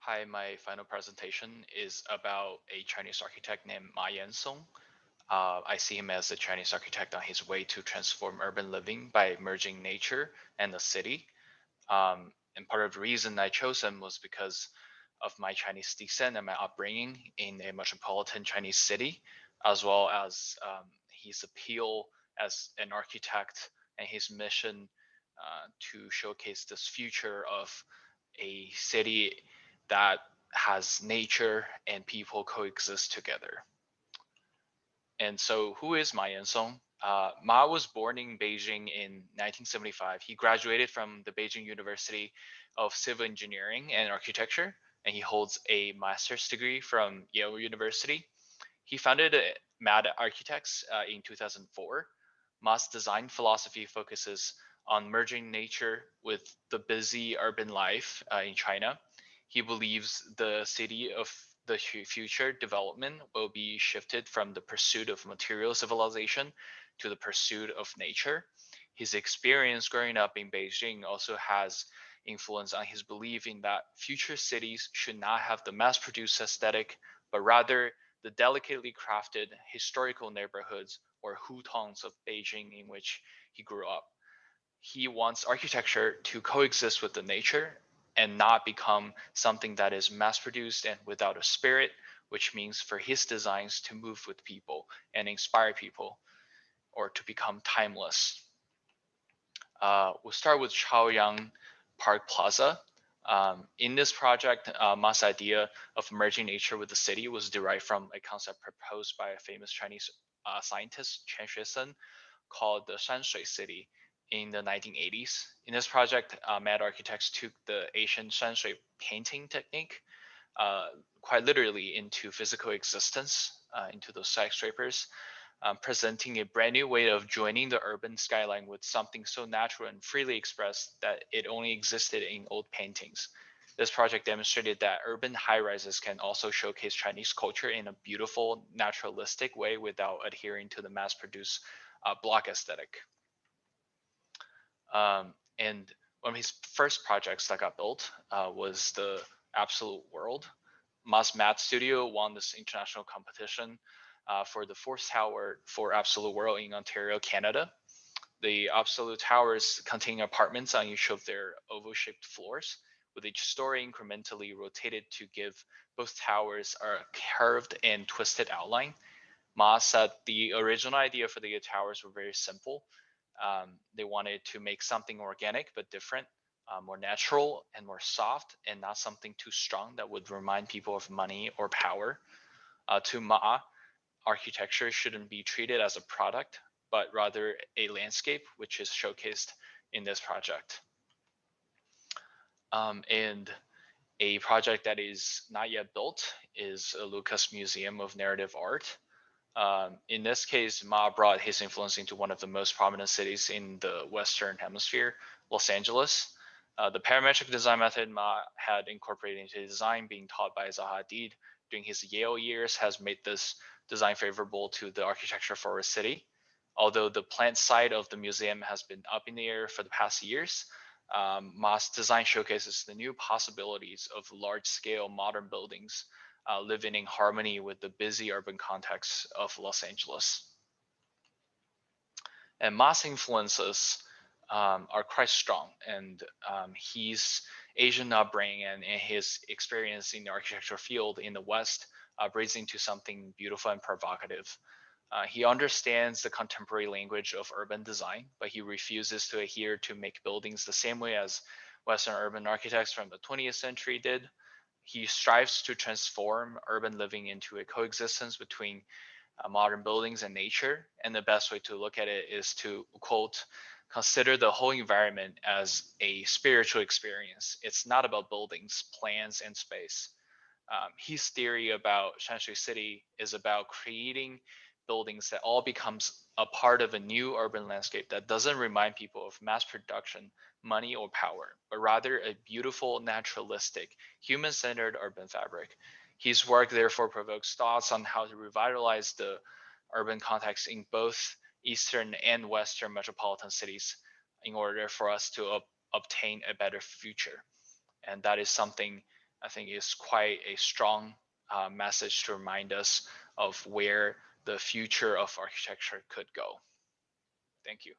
Hi, my final presentation is about a Chinese architect named Ma Yansong. I see him as a Chinese architect on his way to transform urban living by merging nature and the city. And part of the reason I chose him was because of my Chinese descent and my upbringing in a metropolitan Chinese city, as well as his appeal as an architect and his mission to showcase this future of a city that has nature and people coexist together. And so, who is Ma Yansong? Ma was born in Beijing in 1975. He graduated from the Beijing University of Civil Engineering and Architecture, and he holds a master's degree from Yale University. He founded Mad Architects in 2004. Ma's design philosophy focuses on merging nature with the busy urban life in China. He believes the city of the future development will be shifted from the pursuit of material civilization to the pursuit of nature. His experience growing up in Beijing also has influence on his belief in that future cities should not have the mass produced aesthetic, but rather the delicately crafted historical neighborhoods or hutongs of Beijing in which he grew up. He wants architecture to coexist with the nature and not become something that is mass produced and without a spirit, which means for his designs to move with people and inspire people or to become timeless. We'll start with Chaoyang Park Plaza. In this project, Ma's idea of merging nature with the city was derived from a concept proposed by a famous Chinese scientist, Chen Xuesen, called the Shanshui City in the 1980s. In this project, Mad Architects took the ancient Shanshui painting technique uh, quite literally into physical existence, into those skyscrapers, presenting a brand new way of joining the urban skyline with something so natural and freely expressed that it only existed in old paintings. This project demonstrated that urban high rises can also showcase Chinese culture in a beautiful, naturalistic way without adhering to the mass produced block aesthetic. And one of his first projects that got built was the Absolute World. Ma's Math Studio won this international competition for the fourth tower for Absolute World in Ontario, Canada. The Absolute Towers contain apartments on each of their oval-shaped floors, with each story incrementally rotated to give both towers a curved and twisted outline. Ma said the original idea for the towers were very simple. They wanted to make something organic but different, more natural and more soft, and not something too strong that would remind people of money or power. To Ma, architecture shouldn't be treated as a product, but rather a landscape, which is showcased in this project. And a project that is not yet built is a Lucas Museum of Narrative Art. In this case, Ma brought his influence into one of the most prominent cities in the Western Hemisphere, Los Angeles. The parametric design method Ma had incorporated into his design, being taught by Zaha Hadid during his Yale years, has made this design favorable to the architecture for a city. Although the plant side of the museum has been up in the air for the past years, Ma's design showcases the new possibilities of large-scale modern buildings living in harmony with the busy urban context of Los Angeles. And Ma's influences are quite strong, and his Asian upbringing and his experience in the architecture field in the West brings into something beautiful and provocative. He understands the contemporary language of urban design, but he refuses to adhere to make buildings the same way as Western urban architects from the 20th century did. He strives to transform urban living into a coexistence between modern buildings and nature. And the best way to look at it is to, quote, consider the whole environment as a spiritual experience. It's not about buildings, plans, and space. His theory about Shanshui City is about creating buildings that all becomes a part of a new urban landscape that doesn't remind people of mass production, money, or power, but rather a beautiful, naturalistic, human-centered urban fabric. His work therefore provokes thoughts on how to revitalize the urban context in both Eastern and Western metropolitan cities in order for us to obtain a better future. And that is something I think is quite a strong message to remind us of where the future of architecture could go. Thank you.